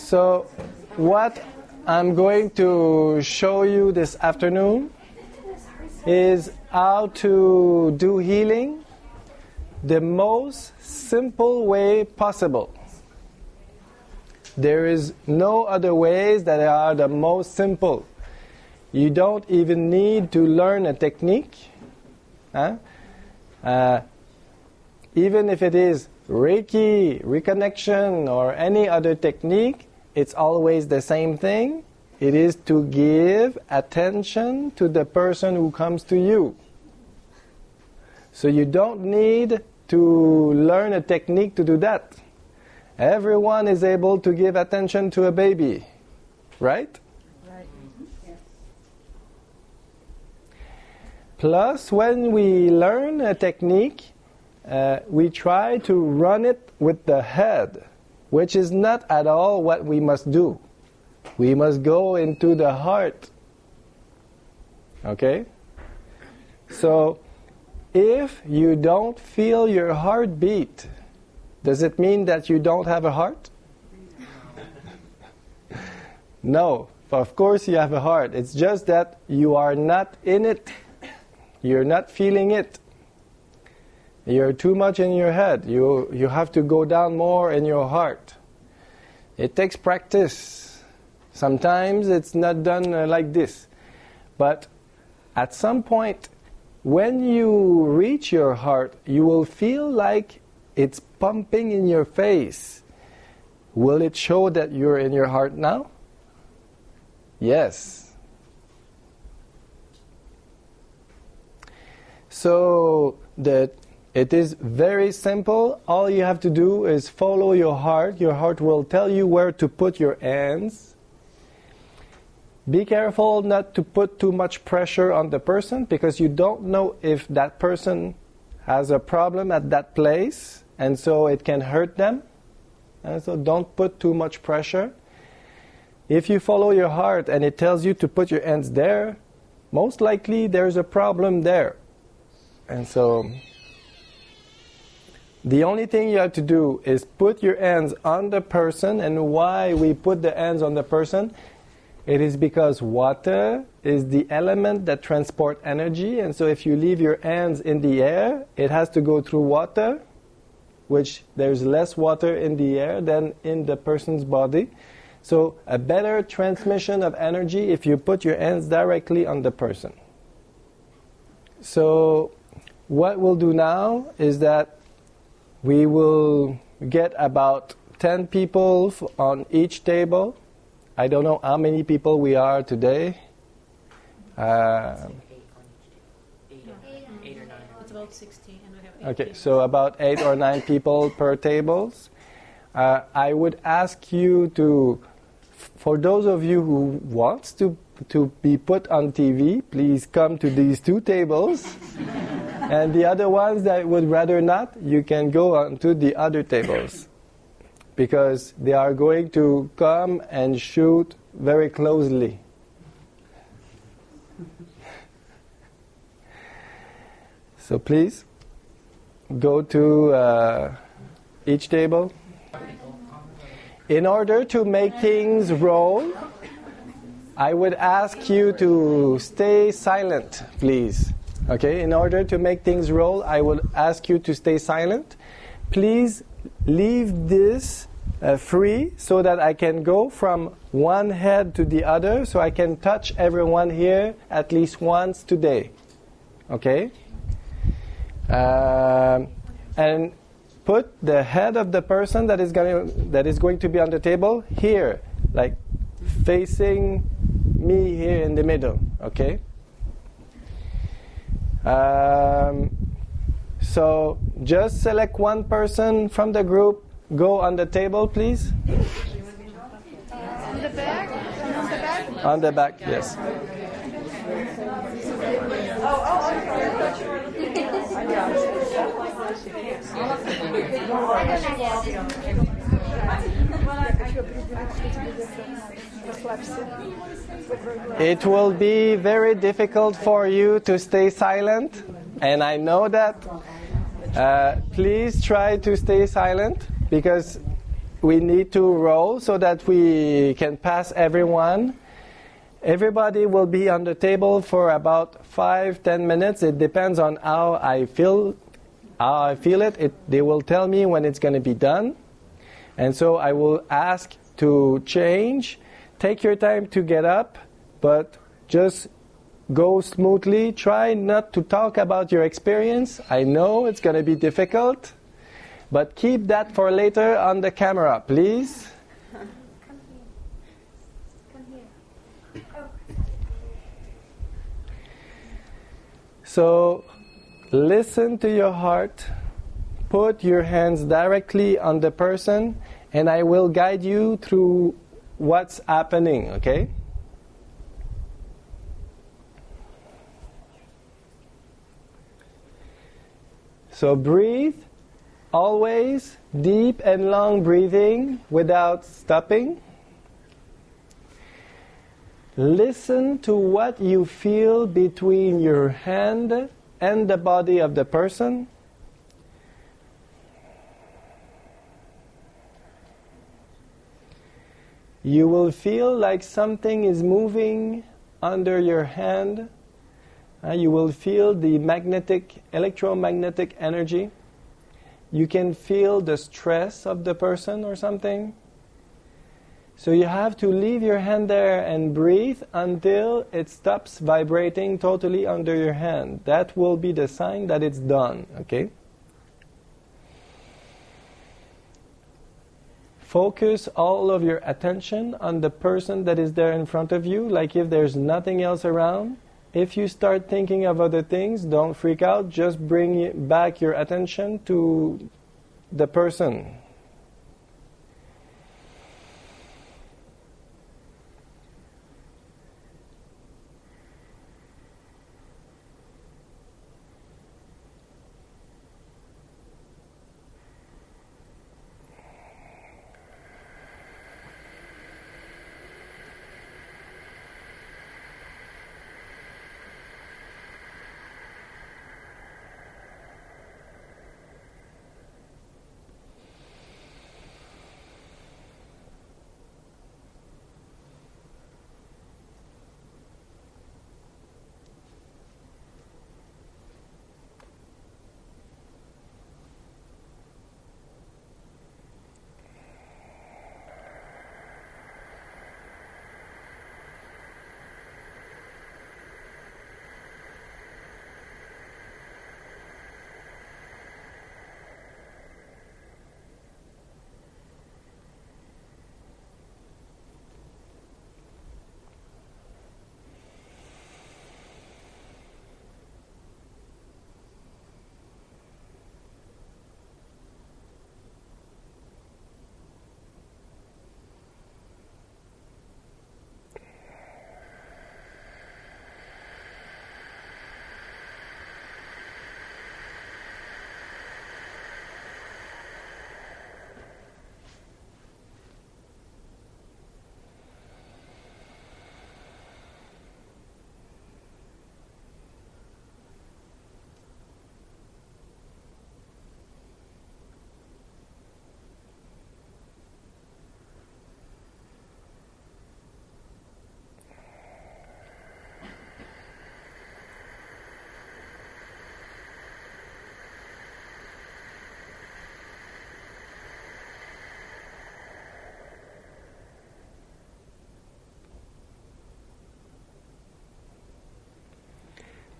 So what I'm going to show you this afternoon is how to do healing the most simple way possible. There is no other ways that are the most simple. You don't even need to learn a technique. Even if it is Reiki, reconnection, or any other technique, it's always the same thing. It is to give attention to the person who comes to you. So you don't need to learn a technique to do that. Everyone is able to give attention to a baby, right? Right. Yes. Plus, when we learn a technique, we try to run it with the head, which is not at all what we must do. We must go into the heart. Okay? So, if you don't feel your heartbeat, does it mean that you don't have a heart? No, of course you have a heart. It's just that you are not in it. You're not feeling it. You're too much in your head. You have to go down more in your heart. It takes practice. Sometimes it's not done like this. But at some point, when you reach your heart, you will feel like it's pumping in your face. Will it show that you're in your heart now? Yes. So it is very simple. All you have to do is follow your heart. Your heart will tell you where to put your hands. Be careful not to put too much pressure on the person, because you don't know if that person has a problem at that place, and so it can hurt them. And so don't put too much pressure. If you follow your heart and it tells you to put your hands there, most likely there's a problem there. And so the only thing you have to do is put your hands on the person. And why we put the hands on the person? It is because water is the element that transports energy. And so if you leave your hands in the air, it has to go through water, which there's less water in the air than in the person's body. So a better transmission of energy if you put your hands directly on the person. So what we'll do now is that we will get about 10 people on each table. I don't know how many people we are today. 8 or 9. It's about 60. And we have 8 Okay, so about 8 or 9 people per tables. I would ask you to, for those of you who wants to be put on TV, please come to these 2 tables. And the other ones that would rather not, you can go on to the other tables. Because they are going to come and shoot very closely. So please, go to each table. In order to make things roll, I would ask you to stay silent, please. Okay, in order to make things roll, I would ask you to stay silent. Please leave this free so that I can go from one head to the other, so I can touch everyone here at least once today. Okay? And put the head of the person that is going to be on the table here, like facing me here in the middle. Okay? So just select one person from the group. Go on the table, please. On the back? On the back? On the back, yes. It will be very difficult for you to stay silent, and I know that. Please try to stay silent, because we need to roll so that we can pass everyone. Everybody will be on the table for about 5-10 minutes. It depends on how I feel it. They will tell me when it's going to be done. And so I will ask to change. Take your time to get up, but just go smoothly. Try not to talk about your experience. I know it's going to be difficult, but keep that for later on the camera, please. So listen to your heart. Put your hands directly on the person, and I will guide you through what's happening, okay? So breathe, always deep and long breathing without stopping. Listen to what you feel between your hand and the body of the person. You will feel like something is moving under your hand. You will feel the electromagnetic energy. You can feel the stress of the person or something. So you have to leave your hand there and breathe until it stops vibrating totally under your hand. That will be the sign that it's done, okay? Focus all of your attention on the person that is there in front of you, like if there's nothing else around. If you start thinking of other things, don't freak out. Just bring back your attention to the person.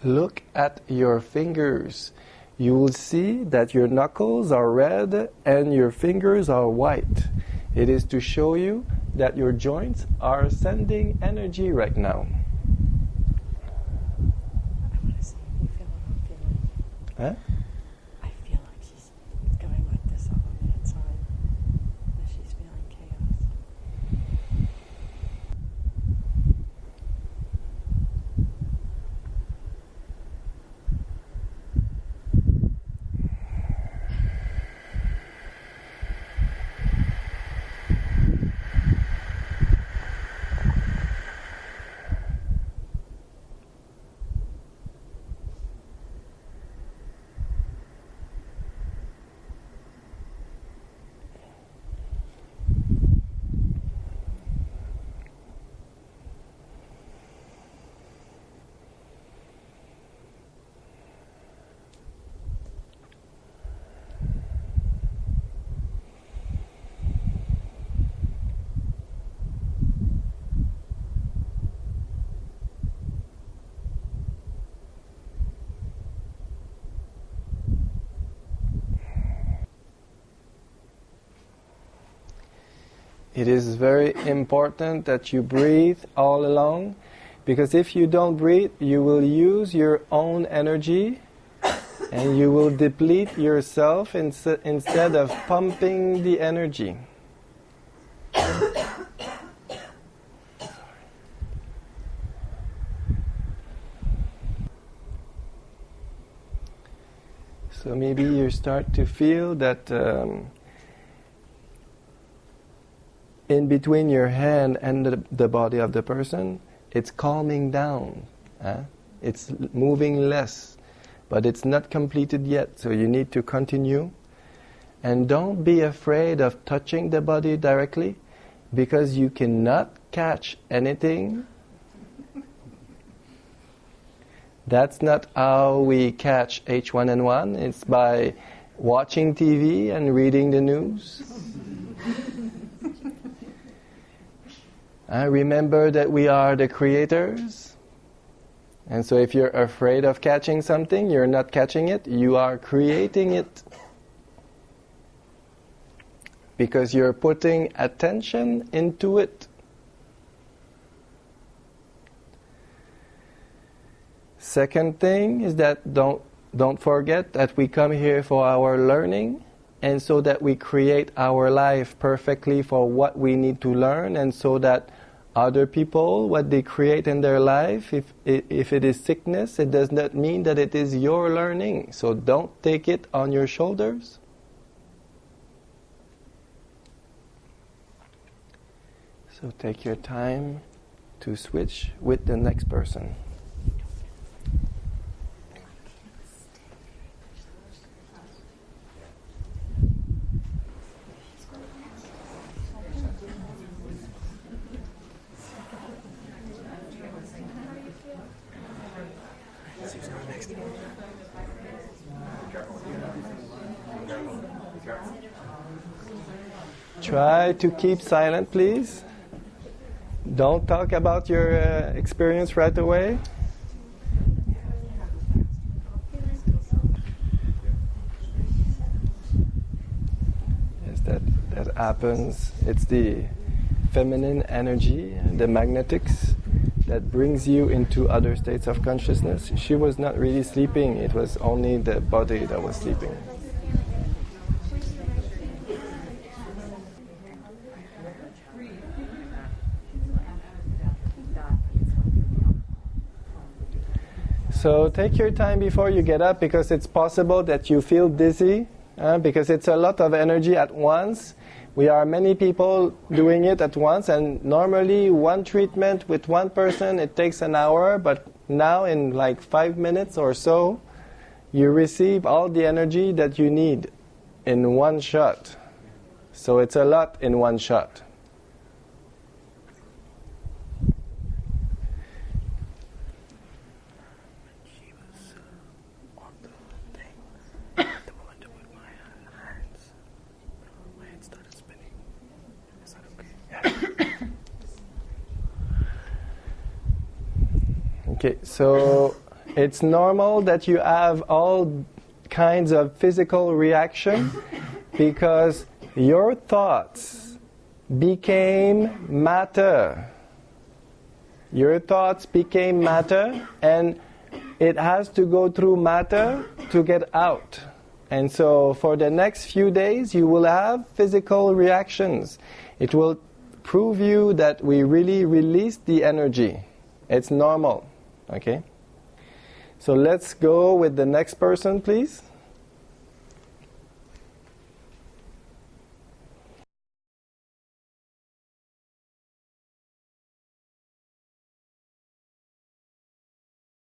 Look at your fingers. You will see that your knuckles are red and your fingers are white. It is to show you that your joints are sending energy right now. I want to see you feel what I'm feeling. Huh? I feel like she's going like this all on the inside. That she's feeling chaos. It is very important that you breathe all along, because if you don't breathe, you will use your own energy and you will deplete yourself instead of pumping the energy. So maybe you start to feel that in between your hand and the body of the person, it's calming down. It's moving less, but it's not completed yet, so you need to continue. And don't be afraid of touching the body directly, because you cannot catch anything. That's not how we catch H1N1. It's by watching TV and reading the news. Remember that we are the creators. And so if you're afraid of catching something, you're not catching it, you are creating it. Because you're putting attention into it. Second thing is that don't forget that we come here for our learning, and so that we create our life perfectly for what we need to learn, and so that other people, what they create in their life, if it is sickness, it does not mean that it is your learning. So don't take it on your shoulders. So take your time to switch with the next person. Try to keep silent, please. Don't talk about your experience right away. Yes, that happens. It's the feminine energy, the magnetics, that brings you into other states of consciousness. She was not really sleeping. It was only the body that was sleeping. So take your time before you get up, because it's possible that you feel dizzy, because it's a lot of energy at once. We are many people doing it at once, and normally one treatment with one person, it takes an hour, but now in like 5 minutes or so, you receive all the energy that you need in one shot. So it's a lot in one shot. Okay, so it's normal that you have all kinds of physical reaction, because your thoughts became matter. Your thoughts became matter, and it has to go through matter to get out. And so for the next few days, you will have physical reactions. It will prove you that we really released the energy. It's normal. Okay? So let's go with the next person, please.